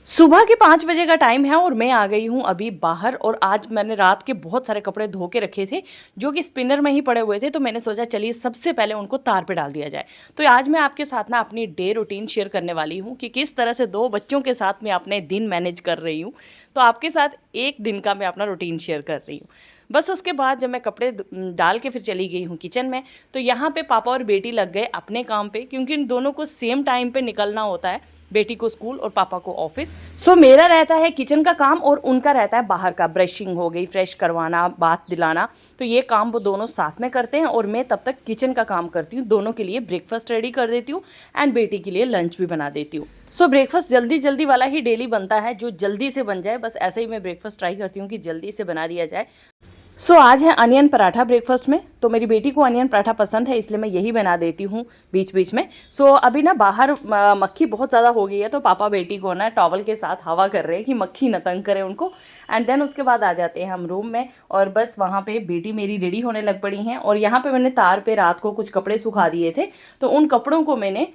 सुबह के 5 बजे का टाइम है और मैं आ गई हूँ अभी बाहर। और आज मैंने रात के बहुत सारे कपड़े धो के रखे थे जो कि स्पिनर में ही पड़े हुए थे, तो मैंने सोचा चलिए सबसे पहले उनको तार पे डाल दिया जाए। तो आज मैं आपके साथ ना अपनी डे रूटीन शेयर करने वाली हूँ कि किस तरह से 2 बच्चों के साथ मैं अपने दिन मैनेज कर रही हूँ। तो आपके साथ एक दिन का मैं अपना रूटीन शेयर कर रही हूँ। बस उसके बाद जब मैं कपड़े डाल के फिर चली गई हूँ किचन में, तो यहाँ पे पापा और बेटी लग गए अपने काम पे, क्योंकि इन दोनों को सेम टाइम पे निकलना होता है, बेटी को स्कूल और पापा को ऑफिस। सो मेरा रहता है किचन का काम और उनका रहता है बाहर का, ब्रशिंग हो गई, फ्रेश करवाना, बाथ दिलाना। तो ये काम वो दोनों साथ में करते हैं और मैं तब तक किचन का काम करती हूँ। दोनों के लिए ब्रेकफास्ट रेडी कर देती हूँ एंड बेटी के लिए लंच भी बना देती हूँ। सो ब्रेकफास्ट जल्दी जल्दी वाला ही डेली बनता है, जो जल्दी से बन जाए, बस ऐसे ही मैं ब्रेकफास्ट ट्राई करती हूँ कि जल्दी से बना दिया जाए। आज है अनियन पराठा ब्रेकफास्ट में। तो मेरी बेटी को अनियन पराठा पसंद है, इसलिए मैं यही बना देती हूँ बीच बीच में। अभी ना बाहर मक्खी बहुत ज़्यादा हो गई है, तो पापा बेटी को ना टॉवल के साथ हवा कर रहे हैं कि मक्खी न तंग करे उनको। एंड देन उसके बाद आ जाते हैं हम रूम में, और बस वहाँ पे बेटी मेरी रेडी होने लग पड़ी हैं। और यहाँ पे मैंने तार पे रात को कुछ कपड़े सुखा दिए थे, तो उन कपड़ों को मैंने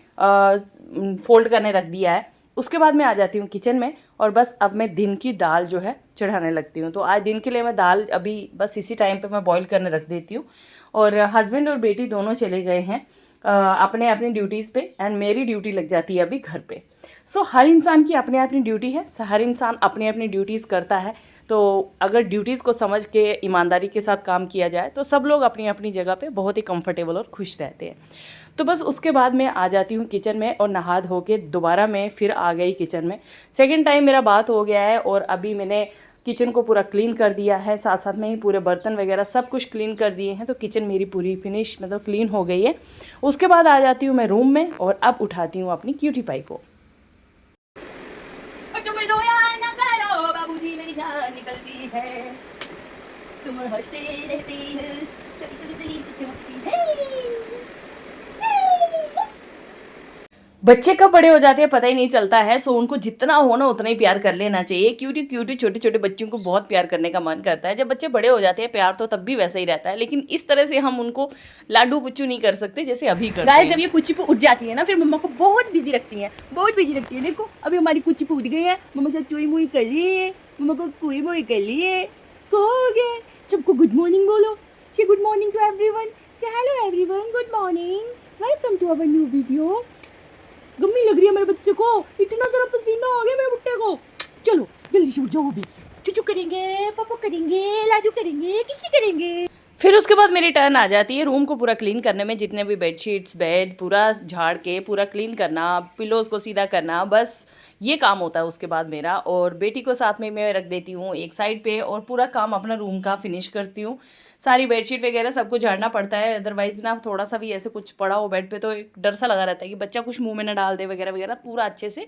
फोल्ड करने रख दिया है। उसके बाद मैं आ जाती हूँ किचन में, और बस अब मैं दिन की दाल जो है चढ़ाने लगती हूँ। तो आज दिन के लिए मैं दाल अभी बस इसी टाइम पे मैं बॉईल करने रख देती हूँ। और हस्बैंड और बेटी दोनों चले गए हैं अपने अपनी ड्यूटीज़ पे, एंड मेरी ड्यूटी लग जाती है अभी घर पे। हर इंसान की अपनी अपनी ड्यूटी है, हर इंसान अपनी अपनी ड्यूटीज़ करता है। तो अगर ड्यूटीज़ को समझ के ईमानदारी के साथ काम किया जाए तो सब लोग अपनी अपनी जगह पे बहुत ही कंफर्टेबल और खुश रहते हैं। तो बस उसके बाद मैं आ जाती हूँ किचन में, और नहा धो के दोबारा मैं फिर आ गई किचन में। सेकेंड टाइम मेरा बात हो गया है, और अभी मैंने किचन को पूरा क्लीन कर दिया है, साथ साथ में ही पूरे बर्तन वगैरह सब कुछ क्लीन कर दिए हैं। तो किचन मेरी पूरी फिनिश मतलब क्लीन हो गई है। उसके बाद आ जाती हूँ मैं रूम में, और अब उठाती हूँ अपनी क्यूटी पाई को। बाबूजी मेरी जान निकलती है, तुम हंसते रहते हो, कभी कभी जली सी चमकती है। बच्चे कब बड़े हो जाते हैं पता ही नहीं चलता है। उनको जितना हो ना उतना ही प्यार कर लेना चाहिए। क्यूटी क्यूटी छोटे छोटे बच्चों को बहुत प्यार करने का मन करता है। जब बच्चे बड़े हो जाते हैं प्यार तो तब भी वैसा ही रहता है, लेकिन इस तरह से हम उनको लाडू पुच्चू नहीं कर सकते जैसे अभी करते हैं। गाइस जब ये कुची पे उठ जाती है ना, फिर मम्मा को बहुत बिजी रखती है, बहुत बिजी रखती है। देखो अभी हमारी कुची पे उठ गई है, मम्मा से चोई मुई कर रही है, मम्मा को कोई मोई कर ली है। हो गया, सबको गुड मॉर्निंग बोलो। Say good morning to everyone. Say hello everyone, good morning, welcome to our new video. Gummy लग रही है मेरे बच्चे को, इतना सारा पसीना आ गया मेरे बुट्टे को। चलो जल्दी से उठ जाओ, भी चुचू करेंगे, पापा करेंगे, लाडू करेंगे, किसी करेंगे। फिर उसके बाद मेरी टर्न आ जाती है रूम को पूरा क्लीन करने में। जितने भी बेडशीट्स, बेड पूरा झाड़ के पूरा क्लीन करना, पिलोज़ को सीधा करना, बस ये काम होता है उसके बाद मेरा। और बेटी को साथ में मैं रख देती हूँ एक साइड पे, और पूरा काम अपना रूम का फिनिश करती हूँ। सारी बेडशीट वगैरह सबको झाड़ना पड़ता है, अदरवाइज़ ना थोड़ा सा भी ऐसे कुछ पड़ा हो बेड पे तो एक डर सा लगा रहता है कि बच्चा कुछ मुंह में ना डाल दे वगैरह वगैरह। पूरा अच्छे से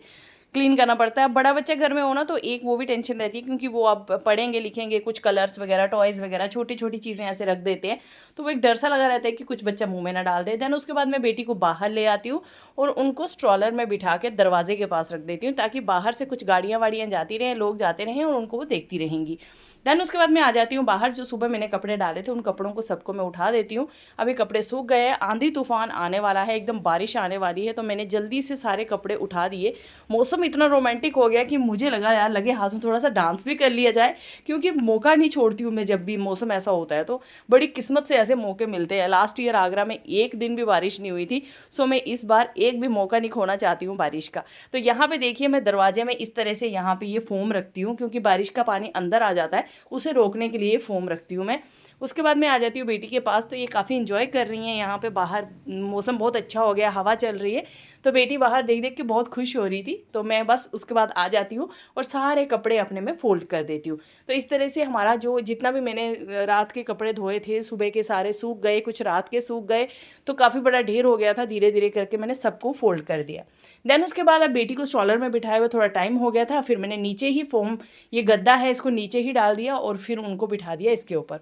क्लीन करना पड़ता है। अब बड़ा बच्चा घर में हो ना तो एक वो भी टेंशन रहती है, क्योंकि वो अब पढ़ेंगे लिखेंगे, कुछ कलर्स वगैरह, टॉयज़ वगैरह, छोटी छोटी चीज़ें ऐसे रख देते हैं, तो वो एक डर सा लगा रहता है कि कुछ बच्चा मुंह में ना डाल दे। देन उसके बाद मैं बेटी को बाहर ले आती हूँ और उनको स्ट्रॉलर में बिठा के दरवाजे के पास रख देती हूँ, ताकि बाहर से कुछ गाड़ियाँ वाड़ियाँ जाती रहें, लोग जाते रहें और उनको वो देखती रहेंगी। देन उसके बाद मैं आ जाती हूँ बाहर। जो सुबह मैंने कपड़े डाले थे उन कपड़ों को सबको मैं उठा देती हूँ। अभी कपड़े सूख गए हैं, आंधी तूफान आने वाला है, एकदम बारिश आने वाली है, तो मैंने जल्दी से सारे कपड़े उठा दिए। मौसम इतना रोमांटिक हो गया कि मुझे लगा यार लगे हाथों थोड़ा सा डांस भी कर लिया जाए, क्योंकि मौका नहीं छोड़ती हूँ मैं। जब भी मौसम ऐसा होता है तो बड़ी किस्मत से ऐसे मौके मिलते हैं। लास्ट ईयर आगरा में एक दिन भी बारिश नहीं हुई थी, मैं इस बार एक भी मौका नहीं खोना चाहती हूँ बारिश का। तो यहाँ पे देखिए मैं दरवाजे में इस तरह से यहाँ पे ये फोम रखती हूँ, क्योंकि बारिश का पानी अंदर आ जाता है, उसे रोकने के लिए फोम रखती हूँ मैं। उसके बाद मैं आ जाती हूँ बेटी के पास, तो ये काफ़ी इन्जॉय कर रही हैं यहाँ पे। बाहर मौसम बहुत अच्छा हो गया, हवा चल रही है, तो बेटी बाहर देख देख के बहुत खुश हो रही थी। तो मैं बस उसके बाद आ जाती हूँ और सारे कपड़े अपने में फ़ोल्ड कर देती हूँ। तो इस तरह से हमारा जो जितना भी मैंने रात के कपड़े धोए थे, सुबह के सारे सूख गए, कुछ रात के सूख गए, तो काफ़ी बड़ा ढेर हो गया था। धीरे धीरे करके मैंने सबको फोल्ड कर दिया। देन उसके बाद अब बेटी को स्ट्रॉलर में बिठाए हुए थोड़ा टाइम हो गया था, फिर मैंने नीचे ही फोम, ये गद्दा है इसको नीचे ही डाल दिया और फिर उनको बिठा दिया इसके ऊपर।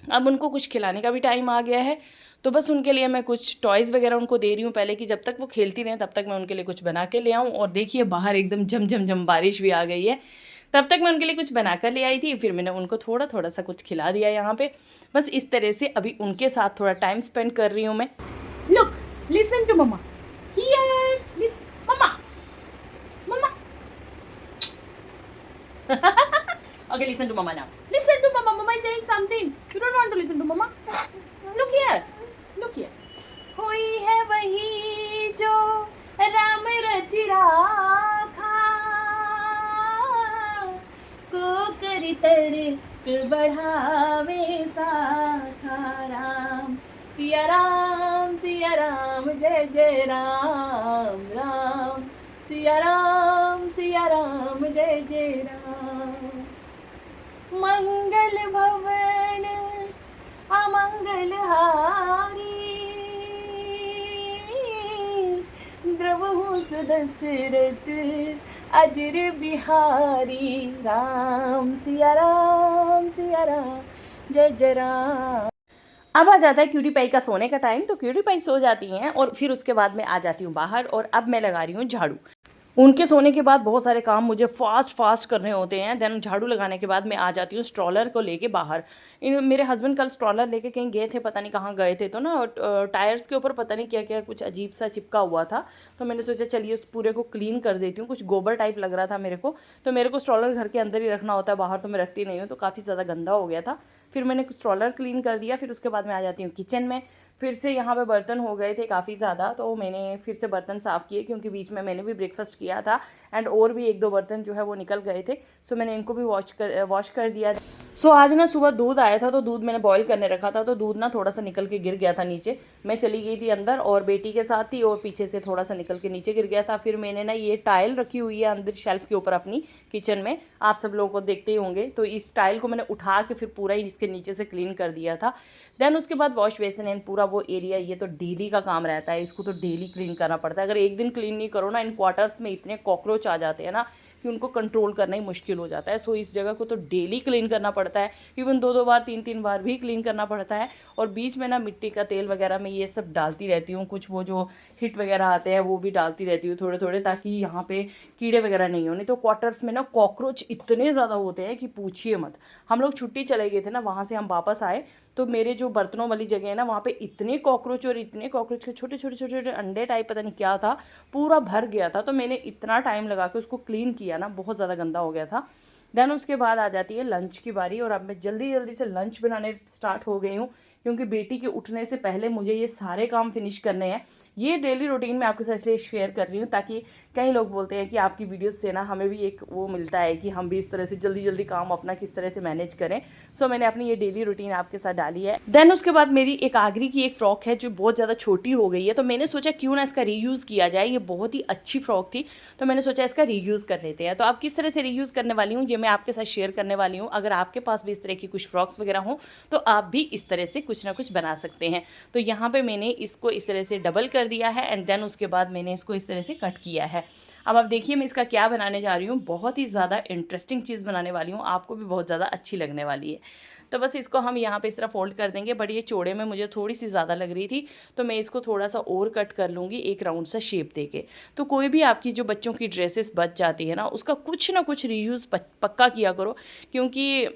अब उनको कुछ खिलाने का भी टाइम आ गया है, तो बस उनके लिए मैं कुछ टॉयज़ वगैरह उनको दे रही हूँ पहले, कि जब तक वो खेलती रहें तब तक मैं उनके लिए कुछ बना के ले आऊँ। और देखिए बाहर एकदम झम बारिश भी आ गई है, तब तक मैं उनके लिए कुछ बना कर ले आई थी। फिर मैंने उनको थोड़ा थोड़ा सा कुछ खिला दिया यहाँ पे। बस इस तरह से अभी उनके साथ थोड़ा टाइम स्पेंड कर रही हूँ मैं। Look, listen to mamma, here, listen mamma, mamma Okay, listen to mama now. Listen to mama. Mama is saying something. You don't want to listen to mama? Look here. Look here. हुई है वही जो राम रच राखा, को कर तर्क बढ़ावे साखा। राम सिया राम जय जय राम, राम सिया राम जय जय राम। मंगल भवन अमंगल हारी, द्रवहु सुदशरथ अजर बिहारी। राम सिया राम जय जय राम। अब आ जाता है क्यूटी पाई का सोने का टाइम, तो क्यूटी पाई सो जाती हैं और फिर उसके बाद मैं आ जाती हूँ बाहर और अब मैं लगा रही हूँ झाड़ू। उनके सोने के बाद बहुत सारे काम मुझे फास्ट करने होते हैं। देन झाड़ू लगाने के बाद मैं आ जाती हूँ स्ट्रॉलर को लेके बाहर। मेरे हस्बैंड कल स्ट्रॉलर लेके कहीं गए थे, पता नहीं कहाँ गए थे, तो ना टायर्स के ऊपर पता नहीं क्या क्या कुछ अजीब सा चिपका हुआ था। तो मैंने सोचा चलिए उस पूरे को क्लीन कर देती हूँ, कुछ गोबर टाइप लग रहा था मेरे को। तो मेरे को स्ट्रॉलर घर के अंदर ही रखना होता है, बाहर तो मैं रखती नहीं हूँ, तो काफ़ी ज़्यादा गंदा हो गया था। फिर मैंने स्ट्रॉलर क्लीन कर दिया। फिर उसके बाद मैं आ जाती हूँ किचन में। फिर से यहाँ पे बर्तन हो गए थे काफ़ी ज़्यादा, तो मैंने फिर से बर्तन साफ़ किए क्योंकि बीच में मैंने भी ब्रेकफास्ट किया था एंड और भी एक दो बर्तन जो है वो निकल गए थे। सो मैंने इनको भी वॉश कर दिया। सो आज ना सुबह दूध आया था, तो दूध मैंने बॉईल करने रखा था, तो दूध ना थोड़ा सा निकल के गिर गया था नीचे। मैं चली गई थी अंदर और बेटी के साथ थी और पीछे से थोड़ा सा निकल के नीचे गिर गया था। फिर मैंने ना ये टाइल रखी हुई है अंदर शेल्फ़ के ऊपर अपनी किचन में, आप सब लोगों को देखते ही होंगे। तो इस टाइल को मैंने उठा के फिर पूरा ही इसके नीचे से क्लीन कर दिया था। देन उसके बाद वॉश बेसिन एंड पूरा वो एरिया, ये तो डेली का काम रहता है, इसको तो डेली क्लीन करना पड़ता है। अगर एक दिन क्लीन नहीं करो ना, इन क्वार्टर्स में इतने कॉकरोच आ जाते हैं ना कि उनको कंट्रोल करना ही मुश्किल हो जाता है। सो इस जगह को तो डेली क्लीन करना पड़ता है, इवन 2-2 बार 3-3 बार भी क्लीन करना पड़ता है। और बीच में ना मिट्टी का तेल वगैरह मैं ये सब डालती रहती हूँ, कुछ वो जो हिट वगैरह आते हैं वो भी डालती रहती हूँ थोड़े थोड़े, ताकि यहाँ पे कीड़े वगैरह नहीं हो। नहीं तो क्वार्टर्स में ना कॉकरोच इतने ज़्यादा होते हैं कि पूछिए मत। हम लोग छुट्टी चले गए थे ना, वहाँ से हम वापस आए तो मेरे जो बर्तनों वाली जगह है ना, वहाँ पे इतने कॉकरोच और इतने कॉकरोच के छोटे छोटे अंडे टाइप पता नहीं क्या था, पूरा भर गया था। तो मैंने इतना टाइम लगा के उसको क्लीन किया ना, बहुत ज़्यादा गंदा हो गया था। देन उसके बाद आ जाती है लंच की बारी और अब मैं जल्दी से लंच बनाने स्टार्ट हो गई हूँ क्योंकि बेटी के उठने से पहले मुझे ये सारे काम फिनिश करने हैं। ये डेली रूटीन में आपके साथ इसलिए शेयर कर रही हूँ ताकि कई लोग बोलते हैं कि आपकी वीडियोस से ना हमें भी एक वो मिलता है कि हम भी इस तरह से जल्दी काम अपना किस तरह से मैनेज करें। सो मैंने अपनी ये डेली रूटीन आपके साथ डाली है। देन उसके बाद मेरी एक आगरी की एक फ़्रॉक है जो बहुत ज़्यादा छोटी हो गई है, तो मैंने सोचा क्यों ना इसका रीयूज़ किया जाए। ये बहुत ही अच्छी फ़्रॉक थी, तो मैंने सोचा इसका रीयूज़ कर लेते हैं। तो आप किस तरह से रीयूज़ करने वाली हूँ ये मैं आपके साथ शेयर करने वाली हूँ। अगर आपके पास भी इस तरह की कुछ फ्रॉक्स वगैरह हों तो आप भी इस तरह से कुछ ना कुछ बना सकते हैं। तो यहाँ पे मैंने इसको इस तरह से डबल कर दिया है एंड देन उसके बाद मैंने इसको इस तरह से कट किया है। अब आप देखिए मैं इसका क्या बनाने जा रही हूँ, बहुत ही ज़्यादा इंटरेस्टिंग चीज़ बनाने वाली हूँ, आपको भी बहुत ज़्यादा अच्छी लगने वाली है। तो बस इसको हम यहाँ पे इस तरह फोल्ड कर देंगे, बट ये चौड़े में मुझे थोड़ी सी ज़्यादा लग रही थी तो मैं इसको थोड़ा सा और कट कर लूँगी एक राउंड सा शेप देके। तो कोई भी आपकी जो बच्चों की ड्रेसेस बच जाती है ना, उसका कुछ ना कुछ रीयूज़ पक्का किया करो, क्योंकि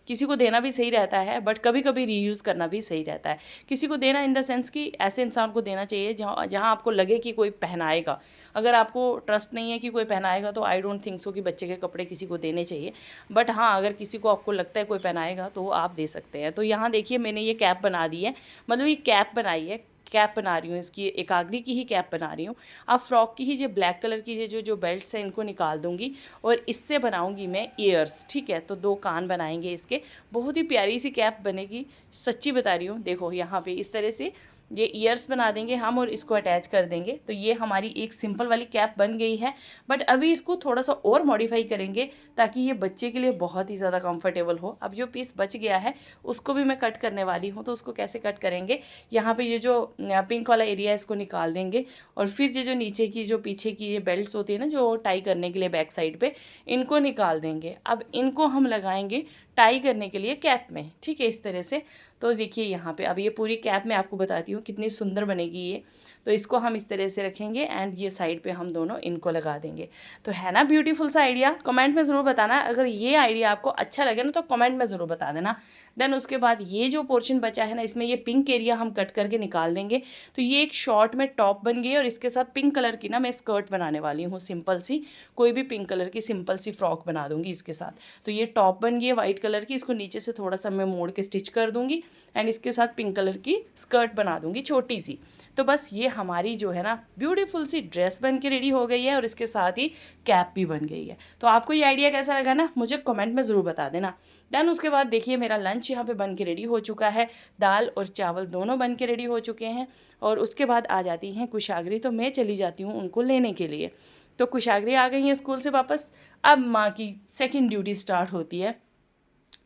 किसी को देना भी सही रहता है बट कभी कभी रीयूज़ करना भी सही रहता है। किसी को देना इन द सेंस कि ऐसे इंसान को देना चाहिए जहाँ आपको लगे कि कोई पहनाएगा। अगर आपको ट्रस्ट नहीं है कि कोई पहनाएगा तो आई डोंट थिंक सो कि बच्चे के कपड़े किसी को देने चाहिए। बट हाँ, अगर किसी को आपको लगता है कोई पहनाएगा तो आप दे सकते हैं। तो यहाँ देखिए मैंने ये कैप बना दी है, मतलब ये कैप बनाई है, कैप बना रही हूँ इसकी, एकाग्री की ही कैप बना रही हूँ। अब फ्रॉक की ही जो ब्लैक कलर की जो बेल्ट्स हैं इनको निकाल दूँगी और इससे बनाऊँगी मैं ईयर्स। ठीक है, तो 2 कान बनाएंगे इसके, बहुत ही प्यारी सी कैप बनेगी, सच्ची बता रही हूँ। देखो यहाँ पे इस तरह से ये ईयर्स बना देंगे हम और इसको अटैच कर देंगे। तो ये हमारी एक सिंपल वाली कैप बन गई है, बट अभी इसको थोड़ा सा और मॉडिफाई करेंगे ताकि ये बच्चे के लिए बहुत ही ज़्यादा कंफर्टेबल हो। अब जो पीस बच गया है उसको भी मैं कट करने वाली हूँ, तो उसको कैसे कट करेंगे, यहाँ पे ये जो पिंक वाला एरिया है इसको निकाल देंगे और फिर ये जो नीचे की जो पीछे की ये बेल्ट्स होती है ना जो टाई करने के लिए बैक साइड पे, इनको निकाल देंगे। अब इनको हम लगाएंगे टाई करने के लिए कैप में, ठीक है, इस तरह से। तो देखिए यहाँ पे अब ये पूरी कैप मैं आपको बताती हूँ कितनी सुंदर बनेगी ये। तो इसको हम इस तरह से रखेंगे एंड ये साइड पे हम दोनों इनको लगा देंगे। तो है ना ब्यूटीफुल सा आइडिया? कमेंट में ज़रूर बताना अगर ये आइडिया आपको अच्छा लगे ना, तो कमेंट में ज़रूर बता देना। देन उसके बाद ये जो पोर्शन बचा है ना, इसमें ये पिंक एरिया हम कट करके निकाल देंगे। तो ये एक शॉर्ट में टॉप बन गई और इसके साथ पिंक कलर की ना मैं स्कर्ट बनाने वाली हूँ, सिंपल सी, कोई भी पिंक कलर की सिंपल सी फ्रॉक बना दूंगी इसके साथ। तो ये टॉप बन गई है वाइट कलर की, इसको नीचे से थोड़ा सा मैं मोड़ के स्टिच कर दूंगी एंड इसके साथ पिंक कलर की स्कर्ट बना दूंगी छोटी सी। तो बस ये हमारी जो है ना ब्यूटीफुल सी ड्रेस बन के रेडी हो गई है और इसके साथ ही कैप भी बन गई है। तो आपको ये आइडिया कैसा लगा ना, मुझे कमेंट में ज़रूर बता देना। देन उसके बाद देखिए मेरा लंच यहाँ पे बन के रेडी हो चुका है, दाल और चावल दोनों बन के रेडी हो चुके हैं। और उसके बाद आ जाती हैं कुशाग्री, तो मैं चली जाती हूँ उनको लेने के लिए। तो कुशाग्री आ गई हैं स्कूल से वापस। अब माँ की सेकंड ड्यूटी स्टार्ट होती है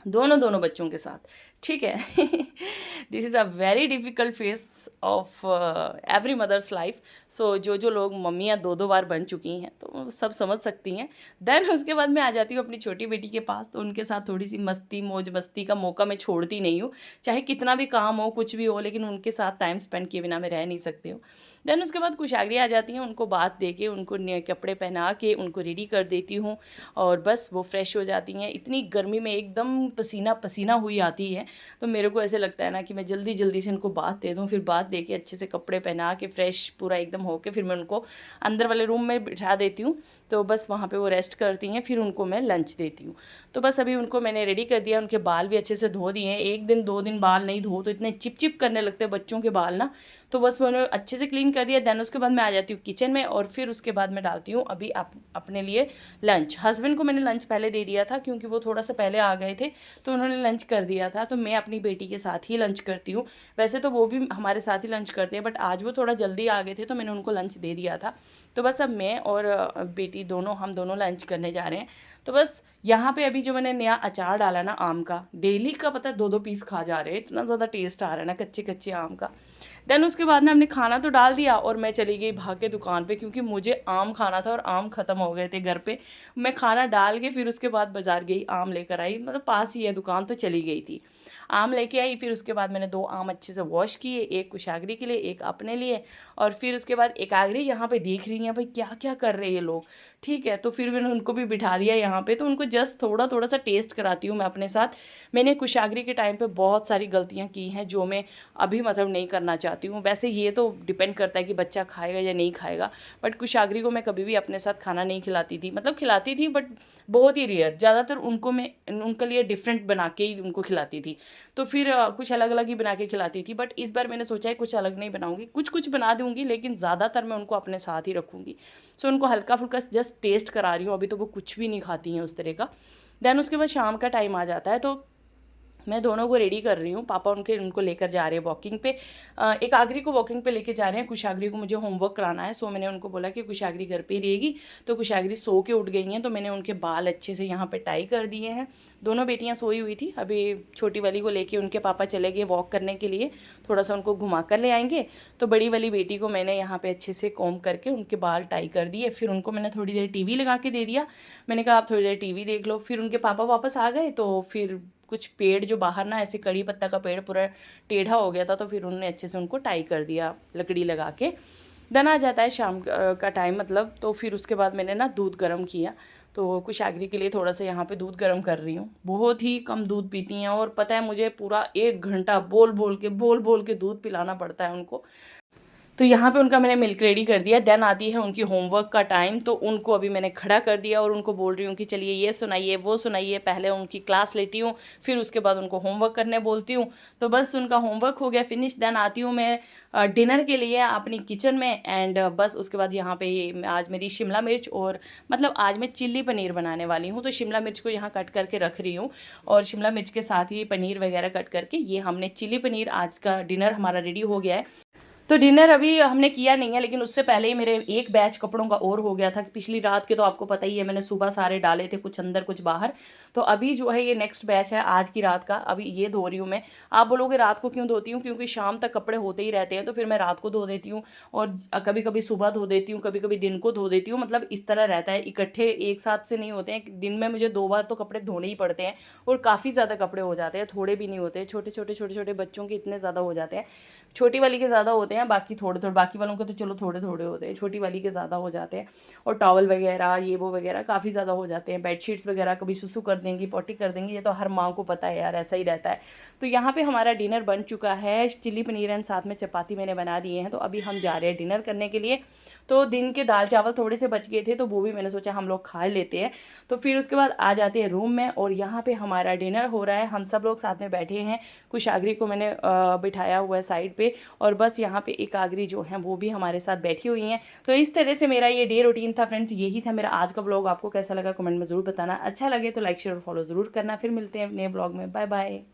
दोनों बच्चों के साथ, ठीक है। This is a very difficult phase of every mother's life. So जो लोग मम्मियाँ दो बार बन चुकी हैं तो वो सब समझ सकती हैं। देन उसके बाद मैं आ जाती हूँ अपनी छोटी बेटी के पास, तो उनके साथ थोड़ी सी मस्ती मौज मस्ती का मौका मैं छोड़ती नहीं हूँ, चाहे कितना भी काम हो कुछ भी हो, लेकिन उनके साथ टाइम स्पेंड किए बिना मैं रह नहीं सकती हूँ। देन उसके बाद कुशाग्री आ जाती हैं, उनको बात दे के उनको कपड़े पहना के उनको रेडी कर देती हूँ और बस वो फ्रेश हो जाती हैं। इतनी गर्मी में एकदम पसीना पसीना हुई आती है, तो मेरे को ऐसे लगता है ना कि मैं जल्दी जल्दी से इनको बात दे दूँ, फिर बात दे के अच्छे से कपड़े पहना के फ्रेश पूरा एकदम होके फिर मैं उनको अंदर वाले रूम में बिठा देती हूँ। तो बस वहाँ पे वो रेस्ट करती हैं, फिर उनको मैं लंच देती हूँ। तो बस अभी उनको मैंने रेडी कर दिया, उनके बाल भी अच्छे से धो दिए हैं। एक दिन 2 दिन बाल नहीं धो तो इतने चिप चिप करने लगते हैं बच्चों के बाल ना, तो बस मैंने अच्छे से क्लीन कर दिया। देन उसके बाद मैं आ जाती हूँ किचन में और फिर उसके बाद मैं डालती हूँ अभी अपने लिए लंच। हस्बैंड को मैंने लंच पहले दे दिया था क्योंकि वो थोड़ा सा पहले आ गए थे, तो उन्होंने लंच कर दिया था। तो मैं अपनी बेटी के साथ ही लंच करती हूँ, वैसे तो वो भी हमारे साथ ही लंच करते हैं, बट आज वो थोड़ा जल्दी आ गए थे तो मैंने उनको लंच दे दिया था। तो बस अब मैं और बेटी दोनों हम दोनों लंच करने जा रहे हैं। तो बस यहाँ पे अभी जो मैंने नया अचार डाला ना आम का, डेली का पता है 2-2 पीस खा जा रहे हैं, इतना ज़्यादा टेस्ट आ रहा है ना कच्चे कच्चे आम का। देन उसके बाद ना हमने खाना तो डाल दिया और मैं चली गई भाग के दुकान पे, क्योंकि मुझे आम खाना था और आम ख़त्म हो गए थे घर पे। मैं खाना डाल के फिर उसके बाद बाज़ार गई, आम लेकर आई, मतलब पास ही है दुकान, तो चली गई थी, आम लेके आई। फिर उसके बाद मैंने 2 आम अच्छे से वॉश किए, एक कुशाग्री के लिए एक अपने लिए। और फिर उसके बाद एकाग्री यहाँ पे देख रही हैं भाई क्या क्या कर रहे हैं ये लोग, ठीक है। तो फिर मैंने उनको भी बिठा दिया यहाँ पे, तो उनको जस्ट थोड़ा थोड़ा सा टेस्ट कराती हूँ मैं अपने साथ। मैंने कुशाग्री के टाइम पे बहुत सारी गलतियाँ की हैं जो मैं अभी मतलब नहीं करना चाहती हूँ। वैसे ये तो डिपेंड करता है कि बच्चा खाएगा या नहीं खाएगा, बट कुशाग्री को मैं कभी भी अपने साथ खाना नहीं खिलाती थी, मतलब खिलाती थी बट बहुत ही रेयर, ज़्यादातर उनको मैं उनके लिए डिफरेंट बना के ही उनको खिलाती थी। तो फिर कुछ अलग अलग ही बना के खिलाती थी, बट इस बार मैंने सोचा है कुछ अलग नहीं बनाऊंगी, कुछ कुछ बना दूंगी लेकिन ज़्यादातर मैं उनको अपने साथ ही रखूँगी। सो उनको हल्का फुल्का जस्ट टेस्ट करा रही हूँ, अभी तो वो कुछ भी नहीं खाती हैं उस तरह का। देन उसके बाद शाम का टाइम आ जाता है, तो मैं दोनों को रेडी कर रही हूँ, पापा उनको लेकर जा रहे हैं वॉकिंग पे। एक आगरी को वॉकिंग पे लेके जा रहे हैं, कुशाग्री को मुझे होमवर्क कराना है। सो मैंने उनको बोला कि कुशाग्री घर पे ही रहेगी, तो कुशाग्री सो के उठ गई हैं, तो मैंने उनके बाल अच्छे से यहाँ पे टाई कर दिए हैं। दोनों बेटियाँ सोई हुई थी, अभी छोटी वाली को लेके उनके पापा चले गए वॉक करने के लिए, थोड़ा सा उनको घुमा कर ले आएंगे। तो बड़ी वाली बेटी को मैंने यहाँ पे अच्छे से कॉम्ब करके उनके बाल टाई कर दिए, फिर उनको मैंने थोड़ी देर टीवी लगा के दे दिया। मैंने कहा आप थोड़ी देर टीवी देख लो। फिर उनके पापा वापस आ गए, तो फिर कुछ पेड़ जो बाहर ना ऐसे कड़ी पत्ता का पेड़ पूरा टेढ़ा हो गया था, तो फिर उन्होंने अच्छे से उनको टाई कर दिया लकड़ी लगा के। देन आ जाता है शाम का टाइम मतलब, तो फिर उसके बाद मैंने ना दूध गर्म किया, तो कुशाग्री के लिए थोड़ा सा यहाँ पे दूध गर्म कर रही हूँ। बहुत ही कम दूध पीती हैं और पता है मुझे पूरा 1 घंटा बोल बोल के दूध पिलाना पड़ता है उनको। तो यहाँ पे उनका मैंने मिल्क रेडी कर दिया। देन आती है उनकी होमवर्क का टाइम, तो उनको अभी मैंने खड़ा कर दिया और उनको बोल रही हूँ कि चलिए ये सुनाइए वो सुनाइए। पहले उनकी क्लास लेती हूँ, फिर उसके बाद उनको होमवर्क करने बोलती हूँ। तो बस उनका होमवर्क हो गया फिनिश। देन आती हूँ मैं डिनर के लिए अपनी किचन में, एंड बस उसके बाद यहाँ पे आज मेरी शिमला मिर्च और मतलब आज मैं चिल्ली पनीर बनाने वाली हूँ, तो शिमला मिर्च को यहाँ कट करके रख रही हूँ और शिमला मिर्च के साथ ही पनीर वगैरह कट करके ये हमने चिल्ली पनीर, आज का डिनर हमारा रेडी हो गया है। तो डिनर अभी हमने किया नहीं है, लेकिन उससे पहले ही मेरे एक बैच कपड़ों का और हो गया था। पिछली रात के तो आपको पता ही है, मैंने सुबह सारे डाले थे, कुछ अंदर कुछ बाहर। तो अभी जो है ये नेक्स्ट बैच है आज की रात का, अभी ये धो रही हूँ मैं। आप बोलोगे रात को क्यों धोती हूँ, क्योंकि शाम तक कपड़े होते ही रहते हैं, तो फिर मैं रात को धो देती हूँ और कभी कभी सुबह धो देती हूँ, कभी कभी दिन को धो देती हूँ। मतलब इस तरह रहता है, इकट्ठे एक साथ से नहीं होते हैं। दिन में मुझे 2 बार तो कपड़े धोने ही पड़ते हैं और काफ़ी ज़्यादा कपड़े हो जाते हैं, थोड़े भी नहीं होते। छोटे छोटे बच्चों के इतने ज़्यादा हो जाते हैं, छोटी वाली के ज़्यादा होते हैं होते हैं, बाकी थोड़े थोड़े, बाकी वालों के तो चलो थोड़े थोड़े होते हैं, छोटी वाली के ज़्यादा हो जाते हैं। और टॉवल वगैरह ये वो वगैरह काफ़ी ज़्यादा हो जाते हैं। बेडशीट्स वगैरह कभी सुसु कर देंगी, पॉटी कर देंगी, ये तो हर माँ को पता है यार, ऐसा ही रहता है। तो यहाँ पे हमारा डिनर बन चुका है, चिली पनीर एंड साथ में चपाती मैंने बना दिए हैं। तो अभी हम जा रहे हैं डिनर करने के लिए। तो दिन के दाल चावल थोड़े से बच गए थे, तो वो भी मैंने सोचा हम लोग खा लेते हैं। तो फिर उसके बाद आ जाते हैं रूम में, और यहाँ पे हमारा डिनर हो रहा है। हम सब लोग साथ में बैठे हैं, कुशागरी को मैंने बिठाया हुआ है साइड पे, और बस यहाँ पे एकागरी जो है वो भी हमारे साथ बैठी हुई हैं। तो इस तरह से मेरा ये डे रूटीन था फ्रेंड्स, यही था मेरा आज का व्लॉग। आपको कैसा लगा कमेंट में ज़रूर बताना, अच्छा लगे तो लाइक शेयर और फॉलो ज़रूर करना। फिर मिलते हैं नए व्लॉग में, बाय बाय।